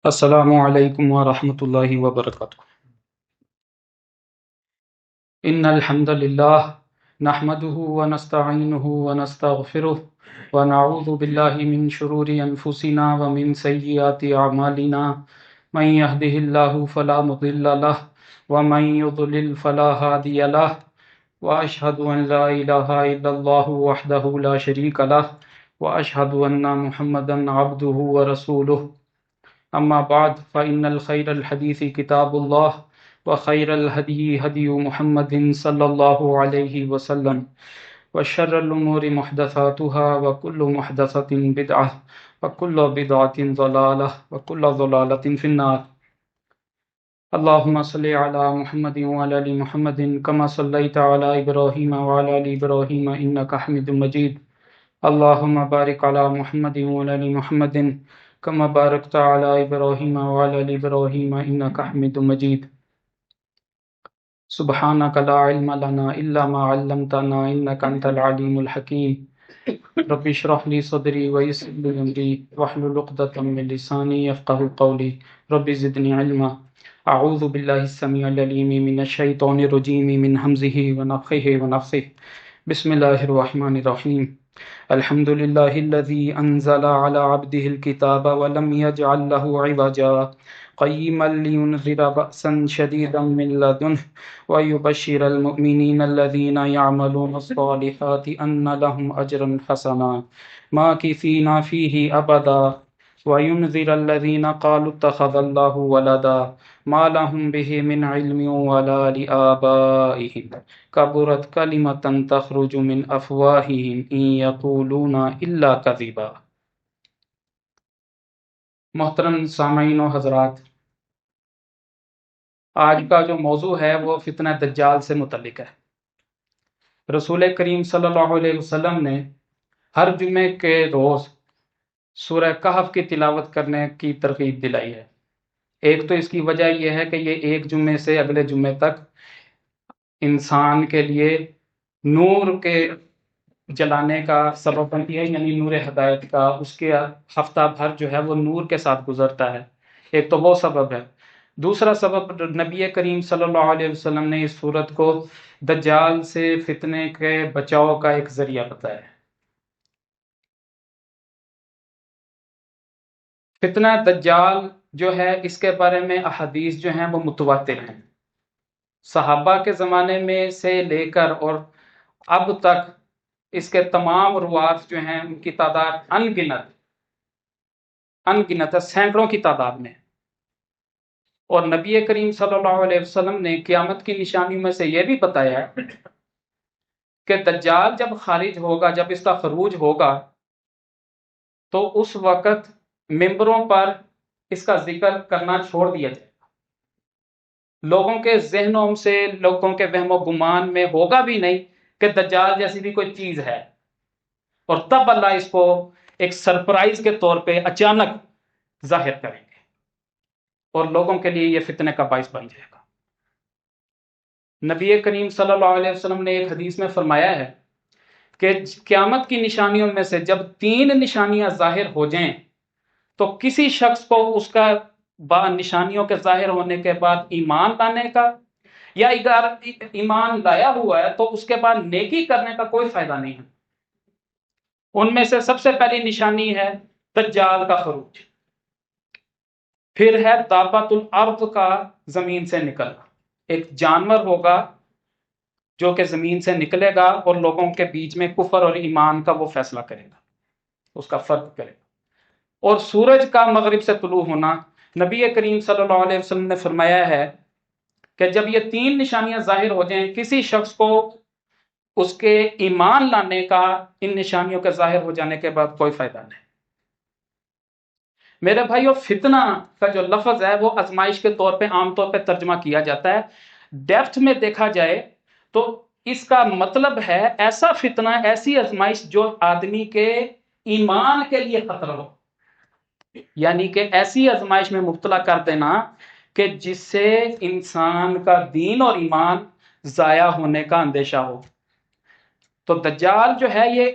السلام علیکم ورحمۃ اللہ وبرکاتہ۔ ان الحمد للہ نحمده ونستعینه ونستغفره ونعوذ باللہ من شرور انفسنا ومن سیئات اعمالنا من يهده الله فلا مضل له ومن يضلل فلا هادي له واشهد ان لا اله الا الله وحده لا شريك له واشهد ان محمدا عبده ورسوله اما بعد فان الخير الحديث كتاب الله وخير الهدي هدي محمد صلى الله عليه وسلم وشر الامور محدثاتها وكل محدثة بدعة وكل بدعة ضلالة وكل ضلالة في النار۔ اللهم صل على محمد وعلى ال محمد كما صليت على ابراهيم وعلى ال ابراهيم انك حميد مجيد۔ اللهم بارك على محمد وعلى ال محمد كما باركت على ابراهيم وعلى ال ابراهيم انك حميد مجيد۔ سبحانك لا علم لنا الا ما علمتنا انك انت العليم الحكيم۔ رب اشرح لي صدري ويسر لي امري واحلل عقدة من لساني يفقهوا قولي رب زدني علما۔ اعوذ بالله السميع العليم من الشيطان الرجيم من همزه ونفخه ونفثه۔ بسم الله الرحمن الرحيم۔ الحمد لله الذي انزل على عبده الكتاب ولم يجعل له عوجا قيما لينذر بأسا شديدا من لدنه ويبشر المؤمنين الذين يعملون الصالحات أن لهم أجرا حسنا ماكثين فيه أبدا وينذر الذين قالوا اتخذ الله ولدا ما لهم به من علم ولا لآبائهم كبرت كلمة تخرج من أفواههم إن يقولون إلا كذبا۔ محترم سامعین و حضرات، آج کا جو موضوع ہے وہ فتنہ دجال سے متعلق ہے۔ رسول کریم صلی اللہ علیہ وسلم نے ہر جمعے کے روز سورہ کہف کی تلاوت کرنے کی ترغیب دلائی ہے۔ ایک تو اس کی وجہ یہ ہے کہ یہ ایک جمعے سے اگلے جمعے تک انسان کے لیے نور کے جلانے کا سبب بنتی ہے، یعنی نور ہدایت کا، اس کے ہفتہ بھر جو ہے وہ نور کے ساتھ گزرتا ہے۔ ایک تو وہ سبب ہے۔ دوسرا سبب، نبی کریم صلی اللہ علیہ وسلم نے اس صورت کو دجال سے فتنے کے بچاؤ کا ایک ذریعہ بتایا ہے۔ فتنہ دجال جو ہے اس کے بارے میں احادیث جو ہیں وہ متواتر ہیں۔ صحابہ کے زمانے میں سے لے کر اور اب تک اس کے تمام روات جو ہیں ان کی تعداد انگنت ہے، سینکڑوں کی تعداد میں۔ اور نبی کریم صلی اللہ علیہ وسلم نے قیامت کی نشانیوں میں سے یہ بھی بتایا ہے کہ دجال جب خارج ہوگا، جب اس کا خروج ہوگا تو اس وقت ممبروں پر اس کا ذکر کرنا چھوڑ دیا جائے گا۔ لوگوں کے ذہنوں سے، لوگوں کے وہم و گمان میں ہوگا بھی نہیں کہ دجال جیسی بھی کوئی چیز ہے، اور تب اللہ اس کو ایک سرپرائز کے طور پہ اچانک ظاہر کریں گے اور لوگوں کے لیے یہ فتنے کا باعث بن جائے گا۔ نبی کریم صلی اللہ علیہ وسلم نے ایک حدیث میں فرمایا ہے کہ قیامت کی نشانیوں میں سے جب 3 نشانیاں ظاہر ہو جائیں تو کسی شخص کو اس کا نشانیوں کے ظاہر ہونے کے بعد ایمان لانے کا، یا اگر ایمان لایا ہوا ہے تو اس کے بعد نیکی کرنے کا کوئی فائدہ نہیں ہے۔ ان میں سے سب سے پہلی نشانی ہے دجال کا خروج، پھر ہے دابۃ الارض کا زمین سے نکلنا، ایک جانور ہوگا جو کہ زمین سے نکلے گا اور لوگوں کے بیچ میں کفر اور ایمان کا وہ فیصلہ کرے گا، اس کا فرق کرے گا۔ اور سورج کا مغرب سے طلوع ہونا، نبی کریم صلی اللہ علیہ وسلم نے فرمایا ہے کہ جب یہ 3 نشانیاں ظاہر ہو جائیں کسی شخص کو اس کے ایمان لانے کا ان نشانیوں کے ظاہر ہو جانے کے بعد کوئی فائدہ نہیں۔ میرے بھائیو، فتنہ کا جو لفظ ہے وہ آزمائش کے طور پہ عام طور پہ ترجمہ کیا جاتا ہے۔ ڈیپتھ میں دیکھا جائے تو اس کا مطلب ہے ایسا فتنہ، ایسی آزمائش جو آدمی کے ایمان کے لیے خطرہ ہو، یعنی کہ ایسی آزمائش میں مبتلا کر دینا کہ جس سے انسان کا دین اور ایمان ضائع ہونے کا اندیشہ ہو۔ تو دجال جو ہے یہ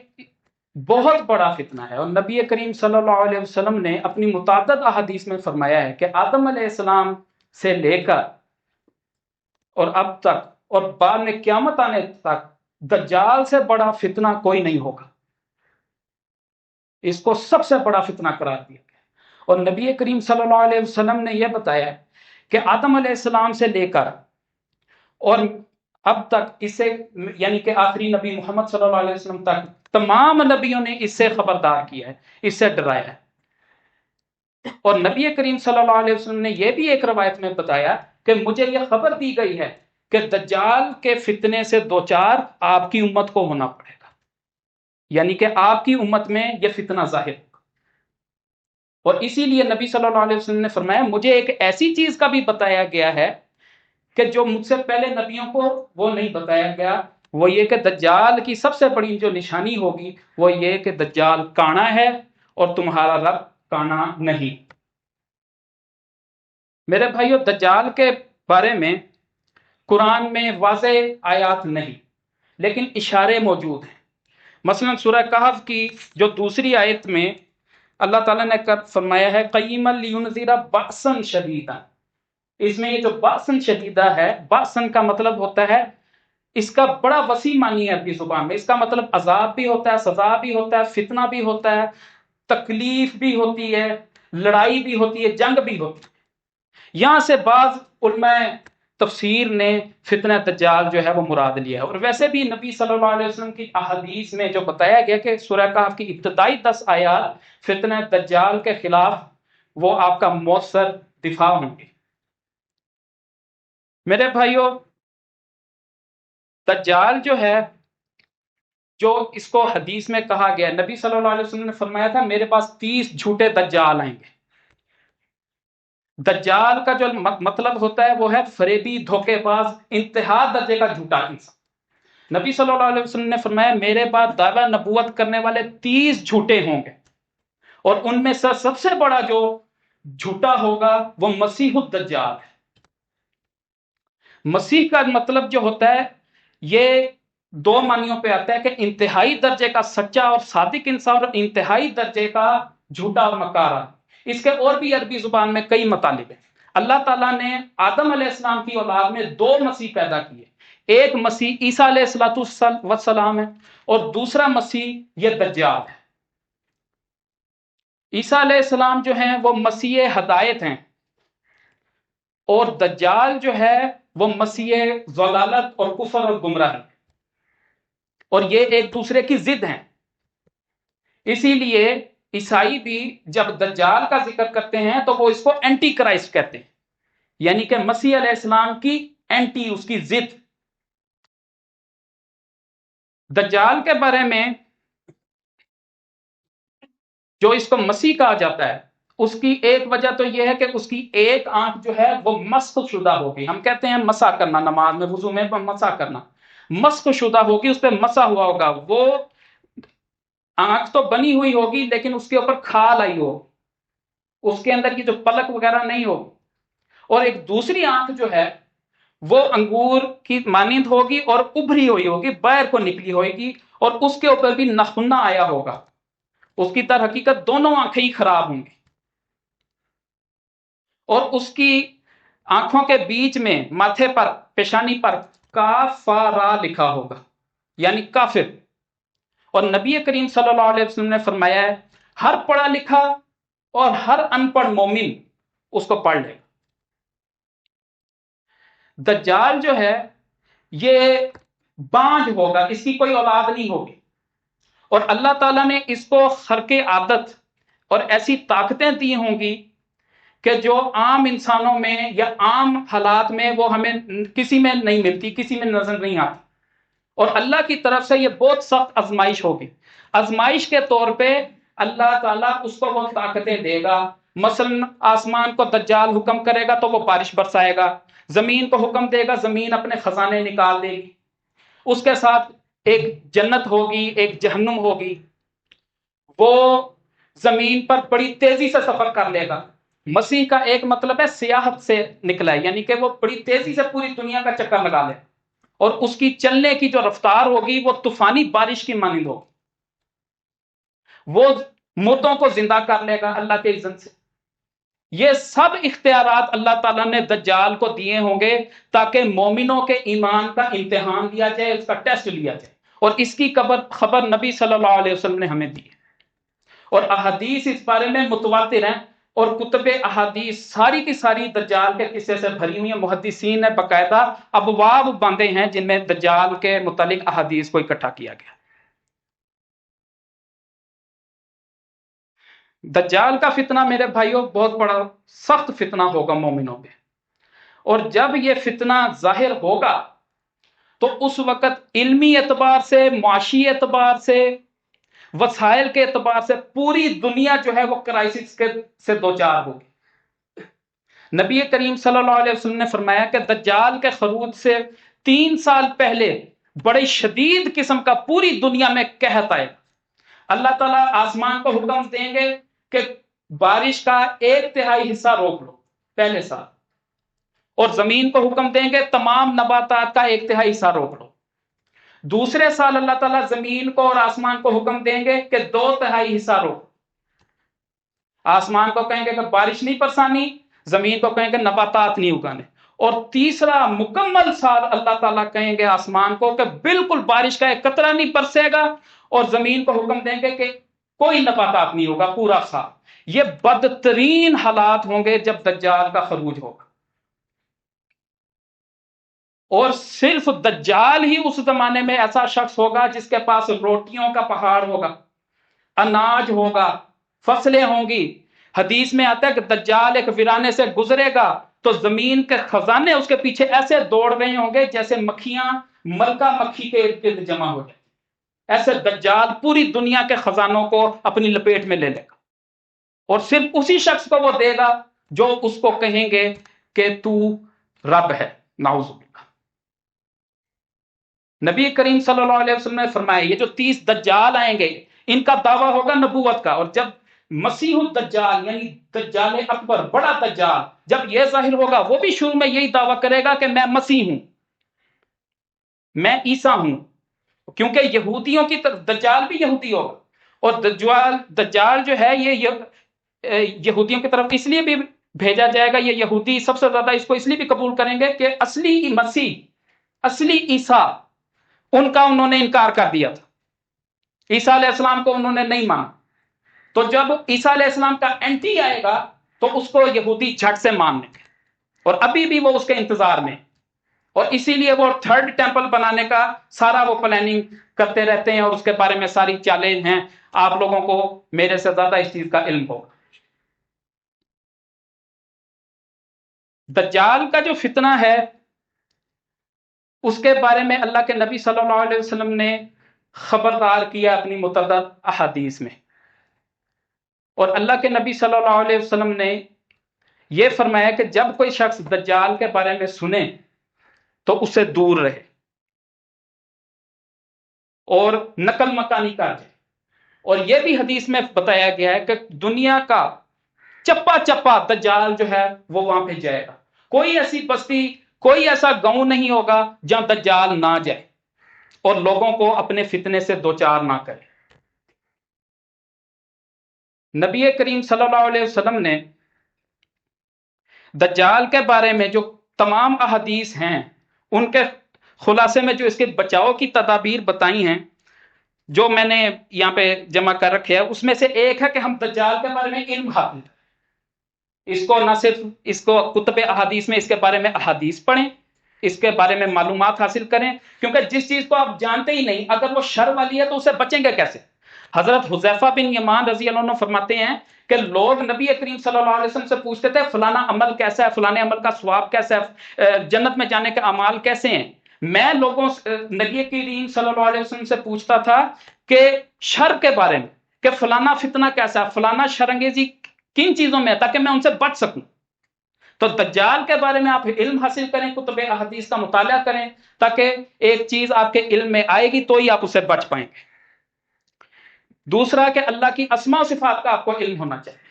بہت بڑا فتنہ ہے، اور نبی کریم صلی اللہ علیہ وسلم نے اپنی متعدد احادیث میں فرمایا ہے کہ آدم علیہ السلام سے لے کر اور اب تک اور بعد میں قیامت آنے تک دجال سے بڑا فتنہ کوئی نہیں ہوگا، اس کو سب سے بڑا فتنہ قرار دیا گیا۔ اور نبی کریم صلی اللہ علیہ وسلم نے یہ بتایا کہ آدم علیہ السلام سے لے کر اور اب تک اسے، یعنی کہ آخری نبی محمد صلی اللہ علیہ وسلم تک تمام نبیوں نے اس سے خبردار کیا ہے، اس سے ڈرایا ہے۔ اور نبی کریم صلی اللہ علیہ وسلم نے یہ بھی ایک روایت میں بتایا کہ مجھے یہ خبر دی گئی ہے کہ دجال کے فتنے سے دوچار آپ کی امت کو ہونا پڑے گا، یعنی کہ آپ کی امت میں یہ فتنہ ظاہر ہوگا۔ اور اسی لیے نبی صلی اللہ علیہ وسلم نے فرمایا مجھے ایک ایسی چیز کا بھی بتایا گیا ہے کہ جو مجھ سے پہلے نبیوں کو وہ نہیں بتایا گیا، وہ یہ کہ دجال کی سب سے بڑی جو نشانی ہوگی وہ یہ کہ دجال کانا ہے اور تمہارا رب کانا نہیں۔ میرے بھائیو، دجال کے بارے میں قرآن میں واضح آیات نہیں لیکن اشارے موجود ہیں۔ مثلا سورہ کہف کی جو دوسری آیت میں اللہ تعالیٰ نے فرمایا ہے قیما لینذر بأسا شدیدا، اس میں یہ جو بأسا شدیدہ ہے، بأسا کا مطلب ہوتا ہے، اس کا بڑا وسیع معنی ہے عربی زبان میں، اس کا مطلب عذاب بھی ہوتا ہے، سزا بھی ہوتا ہے، فتنہ بھی ہوتا ہے، تکلیف بھی ہوتی ہے، لڑائی بھی ہوتی ہے، جنگ بھی ہوتی ہے۔ یہاں سے بعض علماء تفسیر نے فتنہ دجال جو ہے وہ مراد لیا ہے، اور ویسے بھی نبی صلی اللہ علیہ وسلم کی احادیث میں جو بتایا گیا کہ سورہ کہف کی ابتدائی 10 آیات فتنہ دجال کے خلاف وہ آپ کا مؤثر دفاع ہوں گے۔ میرے بھائیوں، دجال جو ہے، جو اس کو حدیث میں کہا گیا، نبی صلی اللہ علیہ وسلم نے فرمایا تھا میرے پاس 30 جھوٹے دجال آئیں گے۔ دجال کا جو مطلب ہوتا ہے وہ ہے فریبی، دھوکے باز، انتہا درجے کا جھوٹا انسان۔ نبی صلی اللہ علیہ وسلم نے فرمایا میرے بعد دعویٰ نبوت کرنے والے 30 جھوٹے ہوں گے، اور ان میں سے سب سے بڑا جو جھوٹا ہوگا وہ مسیح الدجال ہے۔ مسیح کا مطلب جو ہوتا ہے یہ 2 معنیوں پہ آتا ہے کہ انتہائی درجے کا سچا اور صادق انسان، اور انتہائی درجے کا جھوٹا اور مکارا۔ اس کے اور بھی عربی زبان میں کئی مطالب ہیں۔ اللہ تعالیٰ نے آدم علیہ السلام کی اولاد میں 2 مسیح پیدا کیے، ایک مسیح عیسیٰ علیہ السلام ہے، اور دوسرا مسیح یہ دجال ہے۔ عیسیٰ علیہ السلام جو ہیں وہ مسیح ہدایت ہیں، اور دجال جو ہے وہ مسیح ضلالت اور کفر اور گمراہی، اور یہ ایک دوسرے کی ضد ہیں۔ اسی لیے عیسائی بھی جب دجال کا ذکر کرتے ہیں تو وہ اس کو اینٹی کرائسٹ کہتے ہیں، یعنی کہ مسیح علیہ السلام کی اینٹی، اس کی ضد۔ دجال کے بارے میں جو اس کو مسیح کہا جاتا ہے، اس کی ایک وجہ تو یہ ہے کہ اس کی ایک آنکھ جو ہے وہ مسخ شدہ ہوگی۔ ہم کہتے ہیں مسح کرنا، نماز میں وضو میں مسح کرنا، مسخ شدہ ہوگی، اس پہ مسح ہوا ہوگا۔ وہ آنکھ تو بنی ہوئی ہوگی لیکن اس کے اوپر کھال آئی ہو، اس کے اندر کی جو پلک وغیرہ نہیں ہو۔ اور ایک دوسری آنکھ جو ہے وہ انگور کی مانند ہوگی اور ابھری ہوئی ہوگی، باہر کو نکلی ہوئے گی، اور اس کے اوپر بھی نخنہ آیا ہوگا۔ اس کی در حقیقت دونوں آنکھیں ہی خراب ہوں گی، اور اس کی آنکھوں کے بیچ میں ماتھے پر، پیشانی پر کافارا لکھا ہوگا، یعنی کافر۔ اور نبی کریم صلی اللہ علیہ وسلم نے فرمایا ہے ہر پڑھا لکھا اور ہر ان پڑھ مومن اس کو پڑھ لے گا۔ دجال جو ہے یہ بانج ہوگا، اس کی کوئی اولاد نہیں ہوگی، اور اللہ تعالیٰ نے اس کو خرق عادت اور ایسی طاقتیں دی ہوں گی کہ جو عام انسانوں میں یا عام حالات میں وہ ہمیں کسی میں نہیں ملتی، کسی میں نظر نہیں آتی۔ اور اللہ کی طرف سے یہ بہت سخت آزمائش ہوگی۔ آزمائش کے طور پہ اللہ تعالیٰ اس کو وہ طاقتیں دے گا، مثلا آسمان کو دجال حکم کرے گا تو وہ بارش برسائے گا، زمین کو حکم دے گا، زمین اپنے خزانے نکال دے گی، اس کے ساتھ ایک جنت ہوگی، ایک جہنم ہوگی، وہ زمین پر بڑی تیزی سے سفر کر لے گا۔ مسیح کا ایک مطلب ہے سیاحت سے نکلا ہے، یعنی کہ وہ بڑی تیزی سے پوری دنیا کا چکر لگا لے، اور اس کی چلنے کی جو رفتار ہوگی وہ طوفانی بارش کی مانند ہوگی۔ وہ مردوں کو زندہ کر لے گا اللہ کے اذن سے۔ یہ سب اختیارات اللہ تعالیٰ نے دجال کو دیے ہوں گے تاکہ مومنوں کے ایمان کا امتحان لیا جائے، اس کا ٹیسٹ لیا جائے، اور اس کی خبر نبی صلی اللہ علیہ وسلم نے ہمیں دی ہے، اور احادیث اس بارے میں متواتر ہیں، اور کتب احادیث ساری کی ساری دجال کے قصے سے بھری ہوئی ہیں۔ محدثین نے باقاعدہ ابواب باندھے ہیں جن میں دجال کے متعلق احادیث کو اکٹھا کیا گیا۔ دجال کا فتنہ میرے بھائیوں بہت بڑا سخت فتنہ ہوگا مومنوں پہ، اور جب یہ فتنہ ظاہر ہوگا تو اس وقت علمی اعتبار سے، معاشی اعتبار سے، وسائل کے اعتبار سے پوری دنیا جو ہے وہ کرائسس سے دوچار ہوگی۔ نبی کریم صلی اللہ علیہ وسلم نے فرمایا کہ دجال کے خروج سے 3 سال پہلے بڑے شدید قسم کا پوری دنیا میں قحط آئے گا۔ اللہ تعالیٰ آسمان کو حکم دیں گے کہ بارش کا 1/3 حصہ روک لو پہلے سال، اور زمین کو حکم دیں گے تمام نباتات کا 1/3 حصہ روک لو۔ دوسرے سال اللہ تعالیٰ زمین کو اور آسمان کو حکم دیں گے کہ 2/3 حصہ روک۔ آسمان کو کہیں گے کہ بارش نہیں برسانی، زمین کو کہیں گے نباتات نہیں اگانے، اور تیسرا مکمل سال اللہ تعالیٰ کہیں گے آسمان کو کہ بالکل بارش کا ایک قطرہ نہیں برسے گا، اور زمین کو حکم دیں گے کہ کوئی نباتات نہیں ہوگا پورا سال۔ یہ بدترین حالات ہوں گے جب دجال کا خروج ہوگا، اور صرف دجال ہی اس زمانے میں ایسا شخص ہوگا جس کے پاس روٹیوں کا پہاڑ ہوگا، اناج ہوگا، فصلیں ہوں گی۔ حدیث میں آتا ہے کہ دجال ایک ویرانے سے گزرے گا تو زمین کے خزانے اس کے پیچھے ایسے دوڑ رہے ہوں گے جیسے مکھیاں ملکہ مکھی کے ارد گرد جمع ہو جائیں۔ ایسے دجال پوری دنیا کے خزانوں کو اپنی لپیٹ میں لے لے گا، اور صرف اسی شخص کو وہ دے گا جو اس کو کہیں گے کہ تو رب ہے، نعوذ باللہ۔ نبی کریم صلی اللہ علیہ وسلم نے فرمایا یہ جو 30 دجال آئیں گے ان کا دعویٰ ہوگا نبوت کا، اور جب مسیح الدجال یعنی دجال اکبر، بڑا دجال، جب یہ ظاہر ہوگا وہ بھی شروع میں یہی دعویٰ کرے گا کہ میں مسیح ہوں، میں عیسیٰ ہوں، کیونکہ یہودیوں کی طرف دجال بھی یہودی ہوگا، اور دجال جو ہے یہ یہودیوں کی طرف اس لیے بھی بھیجا جائے گا، یہ یہودی سب سے زیادہ اس کو اس لیے بھی قبول کریں گے کہ اصلی مسیح، اصلی عیسیٰ ان کا انہوں نے انکار کر دیا تھا، عیسیٰ علیہ السلام کو انہوں نے نہیں مانا، تو جب عیسیٰ علیہ السلام کا اینٹی آئے گا تو اس کو یہودی جھٹ سے مان لیں گے، اور ابھی بھی وہ اس کے انتظار میں، اور اسی لیے وہ 3rd ٹیمپل بنانے کا سارا وہ پلاننگ کرتے رہتے ہیں، اور اس کے بارے میں ساری چیلنج ہیں۔ آپ لوگوں کو میرے سے زیادہ اس چیز کا علم ہوگا۔ دجال کا جو فتنہ ہے اس کے بارے میں اللہ کے نبی صلی اللہ علیہ وسلم نے خبردار کیا اپنی متعدد احادیث میں، اور اللہ کے نبی صلی اللہ علیہ وسلم نے یہ فرمایا کہ جب کوئی شخص دجال کے بارے میں سنے تو اس سے دور رہے اور نقل مکانی کر جائے، اور یہ بھی حدیث میں بتایا گیا ہے کہ دنیا کا چپا چپا دجال جو ہے وہ وہاں پہ جائے گا، کوئی ایسی بستی، کوئی ایسا گاؤں نہیں ہوگا جہاں دجال نہ جائے اور لوگوں کو اپنے فتنے سے دوچار نہ کرے۔ نبی کریم صلی اللہ علیہ وسلم نے دجال کے بارے میں جو تمام احادیث ہیں ان کے خلاصے میں جو اس کے بچاؤ کی تدابیر بتائی ہیں جو میں نے یہاں پہ جمع کر رکھے ہیں، اس میں سے ایک ہے کہ ہم دجال کے بارے میں علم حاصل کریں، اس کو نہ صرف اس کو کتب احادیث میں اس کے بارے میں احادیث پڑھیں، اس کے بارے میں معلومات حاصل کریں، کیونکہ جس چیز کو آپ جانتے ہی نہیں اگر وہ شر والی ہے تو اسے بچیں گے کیسے؟ حضرت حذیفہ بن یمان رضی اللہ عنہ فرماتے ہیں کہ لوگ نبی کریم صلی اللہ علیہ وسلم سے پوچھتے تھے فلانا عمل کیسا ہے، فلانے عمل کا ثواب کیسا ہے، جنت میں جانے کے اعمال کیسے ہیں۔ میں لوگوں نبی کریم صلی اللہ علیہ وسلم سے پوچھتا تھا کہ شر کے بارے میں، کہ فلانا فتنہ کیسا ہے، فلانا شرانگیزی کن چیزوں میں ہے، تاکہ میں ان سے بچ سکوں۔ تو دجال کے بارے میں آپ علم حاصل کریں، کتب احادیث کا مطالعہ کریں، تاکہ ایک چیز آپ کے علم میں آئے گی تو ہی آپ اسے بچ پائیں گے۔ دوسرا کہ اللہ کی اسماء و صفات کا آپ کو علم ہونا چاہیے۔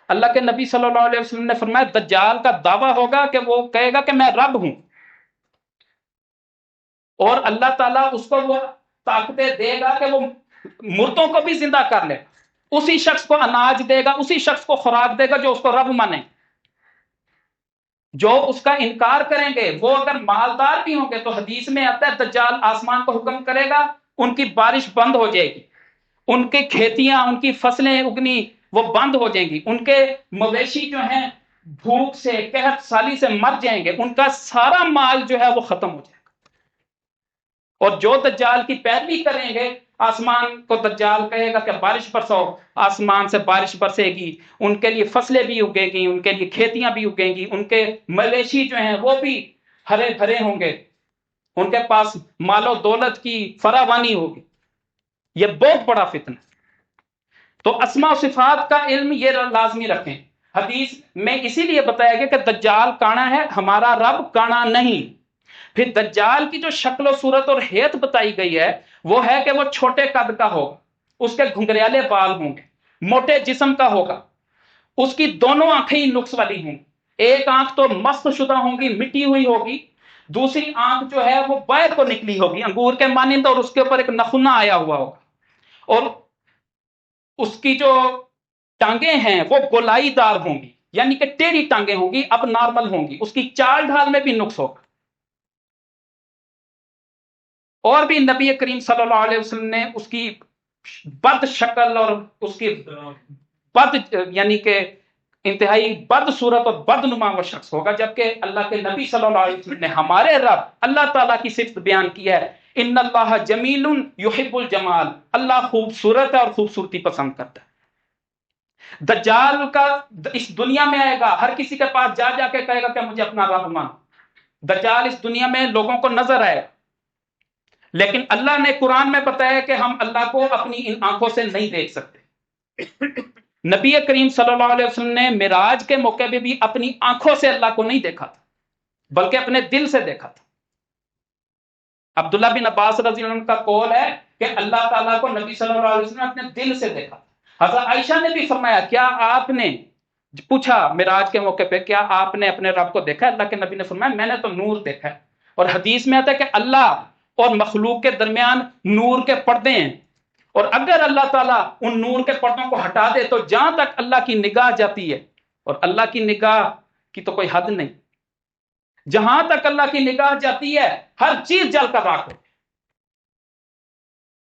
اللہ کے نبی صلی اللہ علیہ وسلم نے فرمایا دجال کا دعویٰ ہوگا کہ وہ کہے گا کہ میں رب ہوں، اور اللہ تعالیٰ اس کو وہ طاقتیں دے گا کہ وہ مردوں کو بھی زندہ کر لے، اسی شخص کو اناج دے گا، اسی شخص کو خوراک دے گا جو اس کو رب مانے۔ جو اس کا انکار کریں گے وہ اگر مالدار بھی ہوں گے تو حدیث میں آتا ہے دجال آسمان کو حکم کرے گا، ان کی بارش بند ہو جائے گی، ان کی کھیتیاں، ان کی فصلیں اگنی وہ بند ہو جائیں گی، ان کے مویشی جو ہیں بھوک سے، قحط سالی سے مر جائیں گے، ان کا سارا مال جو ہے وہ ختم ہو جائے گا۔ اور جو دجال کی پیروی کریں گے، آسمان کو دجال کہے گا کہ بارش برساؤ، آسمان سے بارش برسے گی، ان کے لیے فصلیں بھی اگے گی، ان کے لیے کھیتیاں بھی اگیں گی، ان کے مویشی جو ہیں وہ بھی ہرے بھرے ہوں گے، ان کے پاس مال و دولت کی فراوانی ہوگی۔ یہ بہت بڑا فتنہ۔ تو اسماء و صفات کا علم یہ لازمی رکھیں۔ حدیث میں اسی لیے بتایا گیا کہ دجال کانا ہے، ہمارا رب کانا نہیں۔ پھر دجال کی جو شکل و صورت اور حیت بتائی گئی ہے وہ ہے کہ وہ چھوٹے قد کا ہوگا، اس کے گھنگریالے بال ہوں گے، موٹے جسم کا ہوگا، اس کی دونوں آنکھیں ہی نقص والی ہوں گی، ایک آنکھ تو مست شدہ ہوں گی، مٹی ہوئی ہوگی، دوسری آنکھ جو ہے وہ باہر کو نکلی ہوگی انگور کے مانند، اور اس کے اوپر ایک نخنا آیا ہوا ہوگا، اور اس کی جو ٹانگیں ہیں وہ گولائی دار ہوں گی، یعنی کہ ٹیڑھی ٹانگیں ہوں گی، اب نارمل ہوں گی، اس کی چال ڈھال میں بھی نقص ہوگا۔ اور بھی نبی کریم صلی اللہ علیہ وسلم نے اس کی بد شکل اور اس کی بد یعنی کہ انتہائی بد صورت اور بد نما وہ شخص ہوگا، جبکہ اللہ کے نبی صلی اللہ علیہ وسلم نے ہمارے رب اللہ تعالیٰ کی صفت بیان کی ہے، ان اللہ جمیل یحب الجمال، اللہ خوبصورت ہے اور خوبصورتی پسند کرتا ہے۔ دجال کا اس دنیا میں آئے گا، ہر کسی کے پاس جا جا کے کہے گا کہ مجھے اپنا رب مانو۔ دجال اس دنیا میں لوگوں کو نظر آئے گا، لیکن اللہ نے قرآن میں بتایا کہ ہم اللہ کو اپنی ان آنکھوں سے نہیں دیکھ سکتے۔ نبی کریم صلی اللہ علیہ وسلم نے معراج کے موقع پہ بھی اپنی آنکھوں سے اللہ کو نہیں دیکھا تھا، بلکہ اپنے دل سے دیکھا تھا۔ عبداللہ بن عباس رضی اللہ عنہ کا قول ہے کہ اللہ تعالیٰ کو نبی صلی اللہ علیہ وسلم نے اپنے دل سے دیکھا تھا۔ حضرت عائشہ نے بھی فرمایا، کیا آپ نے پوچھا معراج کے موقع پہ، کیا آپ نے اپنے رب کو دیکھا؟ اللہ کے نبی نے فرمایا میں نے تو نور دیکھا ہے۔ اور حدیث میں آتا ہے کہ اللہ اور مخلوق کے درمیان نور کے پردے ہیں، اور اگر اللہ تعالیٰ ان نور کے پردوں کو ہٹا دے تو جہاں تک اللہ کی نگاہ جاتی ہے، اور اللہ کی نگاہ کی تو کوئی حد نہیں، جہاں تک اللہ کی نگاہ جاتی ہے ہر چیز جل کر راکھ ہو۔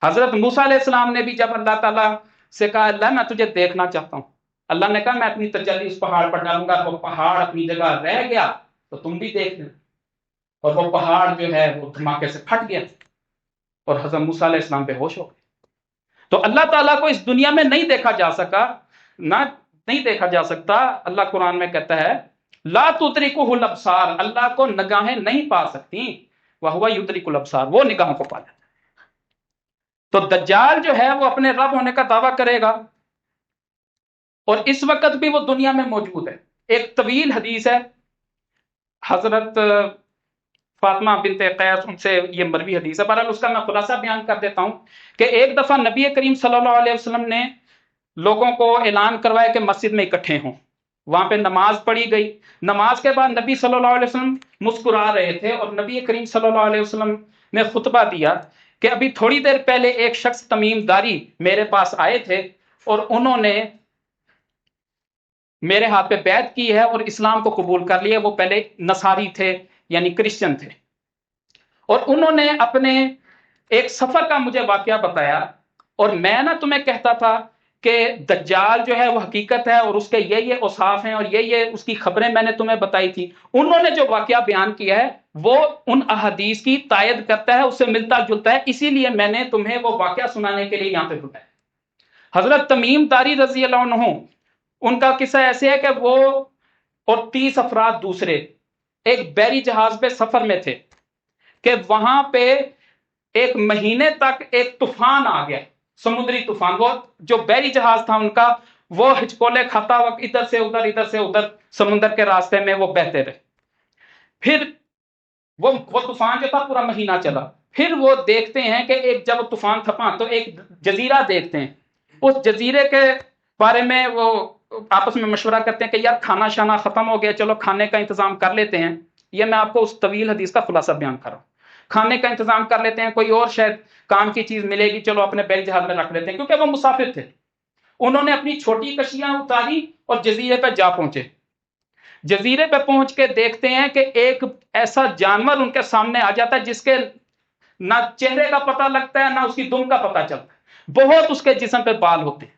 حضرت موسیٰ علیہ السلام نے بھی جب اللہ تعالیٰ سے کہا اللہ میں تجھے دیکھنا چاہتا ہوں، اللہ نے کہا میں اپنی تجلی اس پہاڑ پر ڈالوں گا، وہ پہاڑ اپنی جگہ رہ گیا تو تم بھی دیکھ لیں، اور وہ پہاڑ جو ہے وہ دھماکے سے پھٹ گیا، اور حضرت موسیٰ علیہ السلام بے ہوش ہو گئے۔ تو اللہ تعالیٰ کو اس دنیا میں نہیں دیکھا جا سکا، نہیں دیکھا جا سکتا۔ اللہ قرآن میں کہتا ہے لا تدرکہ الابصار، اللہ کو نگاہیں نہیں پا سکتی، وہو یدرک الابصار، وہ نگاہوں کو پا لیتا ہے۔ تو دجال جو ہے وہ اپنے رب ہونے کا دعویٰ کرے گا، اور اس وقت بھی وہ دنیا میں موجود ہے۔ ایک طویل حدیث ہے، حضرت فاطمہ بنت قیس ان سے یہ مروی حدیث ہے، بہرحال اس کا میں خلاصہ بیان کر دیتا ہوں کہ ایک دفعہ نبی کریم صلی اللہ علیہ وسلم نے لوگوں کو اعلان کروایا کہ مسجد میں اکٹھے ہوں، وہاں پہ نماز پڑھی گئی۔ نماز کے بعد نبی صلی اللہ علیہ وسلم مسکرا رہے تھے، اور نبی کریم صلی اللہ علیہ وسلم نے خطبہ دیا کہ ابھی تھوڑی دیر پہلے ایک شخص تمیم داری میرے پاس آئے تھے، اور انہوں نے میرے ہاتھ پہ بیعت کی ہے اور اسلام کو قبول کر لیا۔ وہ پہلے نصاری تھے یعنی کرسچن تھے، اور انہوں نے اپنے ایک سفر کا مجھے واقعہ بتایا، اور میں نا تمہیں کہتا تھا کہ دجال جو ہے وہ حقیقت ہے، اور اس کے یہ اوصاف ہیں، اور یہ اس کی خبریں میں نے تمہیں بتائی تھی۔ انہوں نے جو واقعہ بیان کیا ہے وہ ان احادیث کی تائید کرتا ہے، اس سے ملتا جلتا ہے، اسی لیے میں نے تمہیں وہ واقعہ سنانے کے لیے یہاں پہ بلایا۔ حضرت تمیم داری رضی اللہ عنہ، ان کا قصہ ایسے ہے کہ وہ اور 30 افراد دوسرے ایک بحری جہاز پہ سفر میں تھے کہ وہاں پہ ایک مہینے تک ایک طوفان آ گیا، سمندری طوفان۔ وہ جو بحری جہاز تھا ان کا وہ ہچکولے کھاتا وقت ادھر سے ادھر سمندر کے راستے میں وہ بہتے رہے۔ پھر وہ طوفان جو تھا پورا مہینہ چلا، پھر وہ دیکھتے ہیں کہ ایک جب طوفان تھپا تو ایک جزیرہ دیکھتے ہیں، اس جزیرے کے بارے میں وہ آپس میں مشورہ کرتے ہیں کہ یار کھانا ختم ہو گیا، چلو کھانے کا انتظام کر لیتے ہیں۔ یہ میں آپ کو اس طویل حدیث کا خلاصہ بیان کر رہا ہوں۔ کھانے کا انتظام کر لیتے ہیں، کوئی اور شاید کام کی چیز ملے گی، چلو اپنے بیل جہاز میں رکھ لیتے ہیں، کیونکہ وہ مسافر تھے۔ انہوں نے اپنی چھوٹی کشیاں اتاری اور جزیرے پہ جا پہنچے۔ جزیرے پہ پہنچ کے دیکھتے ہیں کہ ایک ایسا جانور ان کے سامنے آ جاتا ہے جس کے نہ چہرے کا پتہ لگتا ہے، نہ اس کی دم کا پتہ چلتا ہے، بہت اس کے جسم پہ بال ہوتے ہیں۔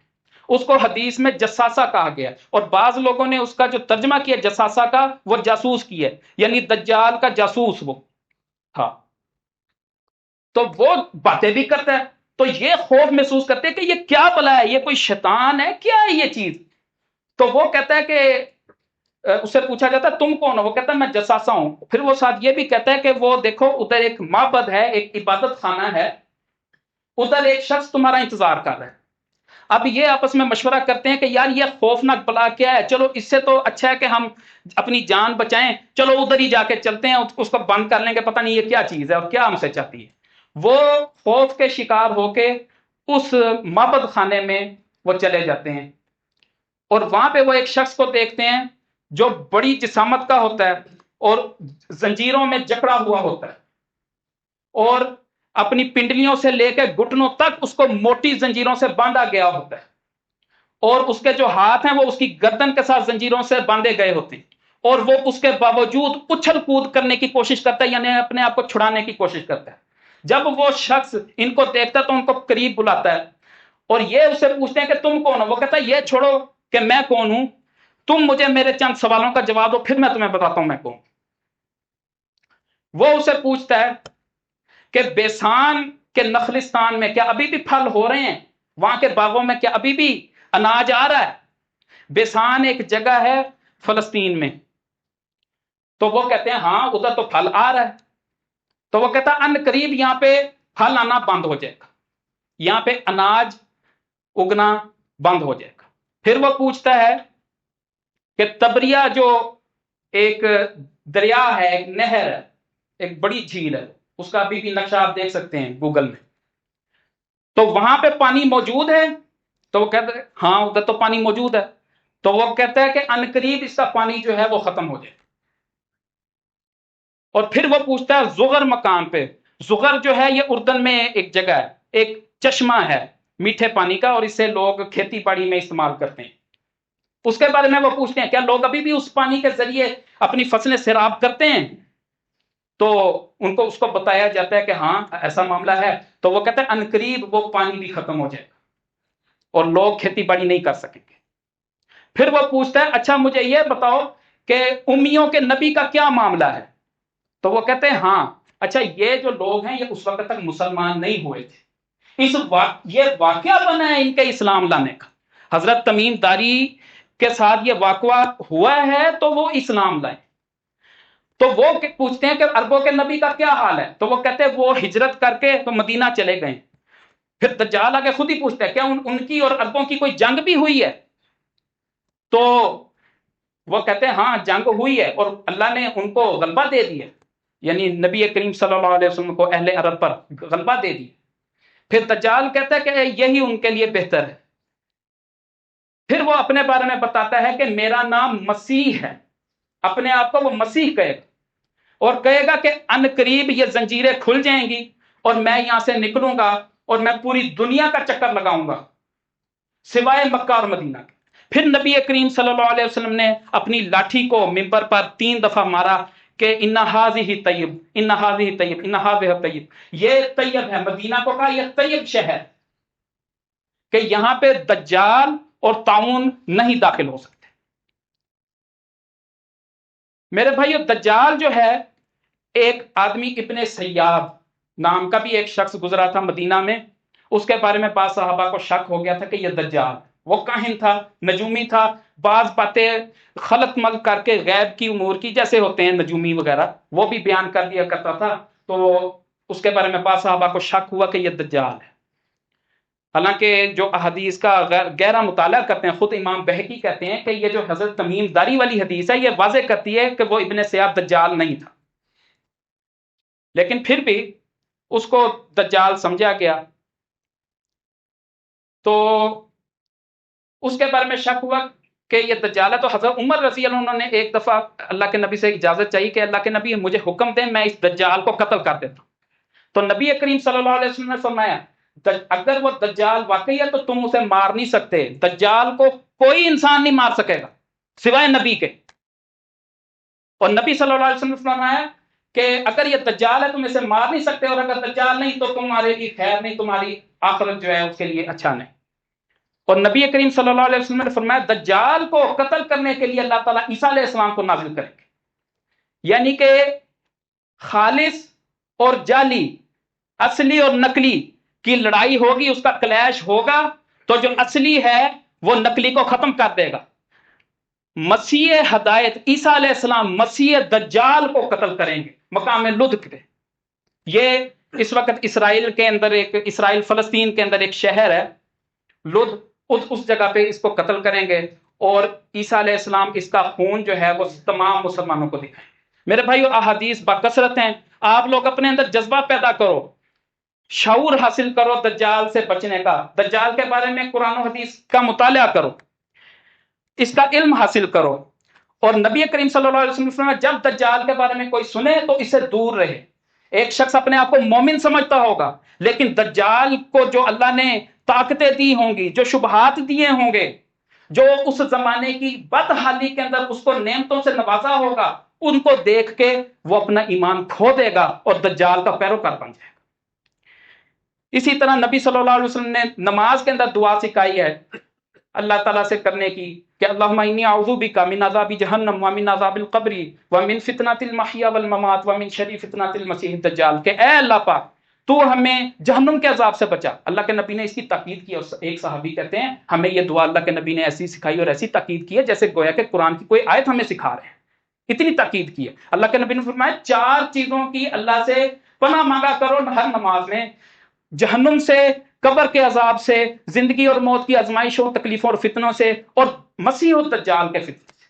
اس کو حدیث میں جساسہ کہا گیا، اور بعض لوگوں نے اس کا جو ترجمہ کیا جساسہ کا، وہ جاسوس کی ہے، یعنی دجال کا جاسوس وہ تھا۔ تو وہ باتیں بھی کرتا ہے، تو یہ خوف محسوس کرتے ہیں کہ یہ کیا بلا ہے، یہ کوئی شیطان ہے، کیا ہے یہ چیز؟ تو وہ کہتا ہے کہ اس سے پوچھا جاتا ہے تم کون ہو؟ وہ کہتا ہے میں جساسا ہوں۔ پھر وہ ساتھ یہ بھی کہتا ہے کہ وہ دیکھو ادھر ایک معبد ہے، ایک عبادت خانہ ہے، ادھر ایک شخص تمہارا انتظار کر رہا ہے۔ اب یہ آپس میں مشورہ کرتے ہیں کہ یار یہ خوفناک بلا کیا ہے، چلو اس سے تو اچھا ہے کہ ہم اپنی جان بچائیں، چلو ادھر ہی جا کے چلتے ہیں، اس کو بند کر لیں گے، پتہ نہیں یہ کیا چیز ہے اور کیا ہم سے چاہتی ہے۔ وہ خوف کے شکار ہو کے اس معبد خانے میں وہ چلے جاتے ہیں، اور وہاں پہ وہ ایک شخص کو دیکھتے ہیں جو بڑی جسامت کا ہوتا ہے اور زنجیروں میں جکڑا ہوا ہوتا ہے، اور اپنی پنڈلیوں سے لے کے گھٹنوں تک اس کو موٹی زنجیروں سے باندھا گیا ہوتا ہے، اور اس کے جو ہاتھ ہیں وہ اس کی گردن کے ساتھ زنجیروں سے باندھے گئے ہوتے ہیں، اور وہ اس کے باوجود اچھل کود کرنے کی کوشش کرتا ہے، یعنی اپنے آپ کو چھڑانے کی کوشش کرتا ہے۔ جب وہ شخص ان کو دیکھتا ہے تو ان کو قریب بلاتا ہے، اور یہ اسے پوچھتے ہیں کہ تم کون ہو؟ وہ کہتا ہے یہ چھوڑو کہ میں کون ہوں، تم مجھے میرے چند سوالوں کا جواب دو، پھر میں تمہیں بتاتا ہوں میں کون۔ وہ اسے پوچھتا ہے کہ بیسان کے نخلستان میں کیا ابھی بھی پھل ہو رہے ہیں؟ وہاں کے باغوں میں کیا ابھی بھی اناج آ رہا ہے؟ بیسان ایک جگہ ہے فلسطین میں۔ تو وہ کہتے ہیں ہاں ادھر تو پھل آ رہا ہے۔ تو وہ کہتا ہے ان قریب یہاں پہ پھل آنا بند ہو جائے گا، یہاں پہ اناج اگنا بند ہو جائے گا۔ پھر وہ پوچھتا ہے کہ تبریہ جو ایک دریا ہے، ایک نہر ہے، ایک بڑی جھیل ہے، اس کا ابھی بھی نقشہ آپ دیکھ سکتے ہیں گوگل میں، تو وہاں پہ پانی موجود ہے؟ تو وہ کہتے ہیں ہاں ادھر تو پانی موجود ہے۔ تو وہ کہتا ہے کہ ان قریب اس کا پانی جو ہے وہ ختم ہو جائے۔ اور پھر وہ پوچھتا ہے زغر مکان پہ، زغر جو ہے یہ اردن میں ایک جگہ ہے، ایک چشمہ ہے میٹھے پانی کا، اور اسے لوگ کھیتی باڑی میں استعمال کرتے ہیں۔ اس کے بارے میں وہ پوچھتے ہیں کیا لوگ ابھی بھی اس پانی کے ذریعے اپنی فصلیں سیراب کرتے ہیں؟ تو ان کو اس کو بتایا جاتا ہے کہ ہاں ایسا معاملہ ہے۔ تو وہ کہتے ہیں ان قریب وہ پانی بھی ختم ہو جائے گا اور لوگ کھیتی باڑی نہیں کر سکیں گے۔ پھر وہ پوچھتا ہے اچھا مجھے یہ بتاؤ کہ امیوں کے نبی کا کیا معاملہ ہے؟ تو وہ کہتے ہیں ہاں اچھا یہ جو لوگ ہیں یہ اس وقت تک مسلمان نہیں ہوئے تھے، یہ واقعہ بنا ہے ان کے اسلام لانے کا، حضرت تمیم داری کے ساتھ یہ واقعہ ہوا ہے تو وہ اسلام لائے۔ تو وہ پوچھتے ہیں کہ عربوں کے نبی کا کیا حال ہے؟ تو وہ کہتے ہیں وہ ہجرت کر کے تو مدینہ چلے گئے۔ پھر دجال آگے خود ہی پوچھتا ہے کیا ان کی اور عربوں کی کوئی جنگ بھی ہوئی ہے؟ تو وہ کہتے ہیں ہاں جنگ ہوئی ہے اور اللہ نے ان کو غلبہ دے دیا، یعنی نبی کریم صلی اللہ علیہ وسلم کو اہل عرب پر غلبہ دے دی۔ پھر دجال کہتا ہے کہ یہی ان کے لیے بہتر ہے۔ پھر وہ اپنے بارے میں بتاتا ہے کہ میرا نام مسیح ہے، اپنے آپ کو وہ مسیح کہے گا، اور کہے گا کہ ان قریب یہ زنجیریں کھل جائیں گی اور میں یہاں سے نکلوں گا اور میں پوری دنیا کا چکر لگاؤں گا سوائے مکہ اور مدینہ کے۔ پھر نبی کریم صلی اللہ علیہ وسلم نے اپنی لاٹھی کو منبر پر 3 دفعہ مارا کہ ان ھذہ طیب، ان ھذہ طیب، ان ھذہ طیب، یہ طیب ہے، مدینہ کو کہا یہ طیب شہر، کہ یہاں پہ دجال اور طاعون نہیں داخل ہو سکتے۔ میرے بھائیو دجال جو ہے ایک آدمی ابن سیاب نام کا بھی ایک شخص گزرا تھا مدینہ میں، اس کے بارے میں بعض صحابہ کو شک ہو گیا تھا کہ یہ دجال، وہ کاہن تھا، نجومی تھا، بعض باتیں خلط مل کر کے غیب کی امور کی جیسے ہوتے ہیں نجومی وغیرہ وہ بھی بیان کر دیا کرتا تھا، تو اس کے بارے میں بعض صحابہ کو شک ہوا کہ یہ دجال ہے۔ حالانکہ جو احادیث کا گہرا مطالعہ کرتے ہیں، خود امام بہقی کہتے ہیں کہ یہ جو حضرت تمیم داری والی حدیث ہے یہ واضح کرتی ہے کہ وہ ابن سیاب دجال نہیں تھا، لیکن پھر بھی اس کو دجال سمجھا گیا۔ تو اس کے بارے میں شک ہوا کہ یہ دجال ہے، تو حضرت عمر رضی اللہ عنہ نے ایک دفعہ اللہ کے نبی سے اجازت چاہیے کہ اللہ کے نبی مجھے حکم دیں میں اس دجال کو قتل کر دیتا ہوں۔ تو نبی کریم صلی اللہ علیہ وسلم نے فرمایا اگر وہ دجال واقعی ہے تو تم اسے مار نہیں سکتے، دجال کو کوئی انسان نہیں مار سکے گا سوائے نبی کے۔ اور نبی صلی اللہ علیہ وسلم نے فرمایا کہ اگر یہ دجال ہے تم اسے مار نہیں سکتے، اور اگر دجال نہیں تو تمہارے لیے خیر نہیں، تمہاری آخرت جو ہے اس کے لیے اچھا نہیں۔ اور نبی کریم صلی اللہ علیہ وسلم نے فرمایا دجال کو قتل کرنے کے لیے اللہ تعالیٰ عیسیٰ علیہ السلام کو نازل کریں گے، یعنی کہ خالص اور جعلی، اصلی اور نقلی کی لڑائی ہوگی، اس کا کلیش ہوگا، تو جو اصلی ہے وہ نقلی کو ختم کر دے گا۔ مسیح ہدایت عیسیٰ علیہ السلام مسیح دجال کو قتل کریں گے مقام لد پہ۔ یہ اس وقت اسرائیل کے اندر اسرائیل فلسطین کے اندر ایک شہر ہے لد، اس جگہ پہ اس کو قتل کریں گے، اور عیسیٰ علیہ السلام اس کا خون جو ہے وہ تمام مسلمانوں کو دکھائیں۔ میرے بھائیو احادیث بکثرت ہیں، آپ لوگ اپنے اندر جذبہ پیدا کرو، شعور حاصل کرو دجال سے بچنے کا، دجال کے بارے میں قرآن و حدیث کا مطالعہ کرو، اس کا علم حاصل کرو۔ اور نبی کریم صلی اللہ علیہ وسلم نے جب دجال کے بارے میں کوئی سنے تو اسے دور رہے۔ ایک شخص اپنے آپ کو مومن سمجھتا ہوگا، لیکن دجال کو جو اللہ نے طاقتیں دی ہوں گی، جو شبہات دیے ہوں گے، جو اس زمانے کی بدحالی کے اندر اس کو نعمتوں سے نوازا ہوگا، ان کو دیکھ کے وہ اپنا ایمان کھو دے گا اور دجال کا پیروکار بن جائے گا۔ اسی طرح نبی صلی اللہ علیہ وسلم نے نماز کے اندر دعا سکھائی ہے اللہ تعالیٰ سے کرنے کی کہ اللہم انی اعوذ بک من عذاب جہنم ومن عذاب القبر ومن فتنۃ المحیا والممات ومن شر فتنۃ المسیح الدجال، کہ اے اللہ پاک تو ہمیں جہنم کے عذاب سے بچا۔ اللہ کے نبی نے اس کی تاکید کی، اور ایک صحابی کہتے ہیں ہمیں یہ دعا اللہ کے نبی نے ایسی سکھائی اور ایسی تاکید کی ہے جیسے گویا کہ قرآن کی کوئی آیت ہمیں سکھا رہے ہیں، اتنی تاکید کی ہے۔ اللہ کے نبی نے فرمایا 4 چیزوں کی اللہ سے پناہ مانگا کرو ہر نماز میں، جہنم سے، قبر کے عذاب سے، زندگی اور موت کی آزمائشوں، تکلیفوں اور فتنوں سے، اور مسیح الدجال کے فتنے سے۔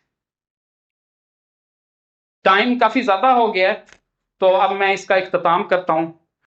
ٹائم کافی زیادہ ہو گیا ہے تو اب میں اس کا اختتام کرتا ہوں۔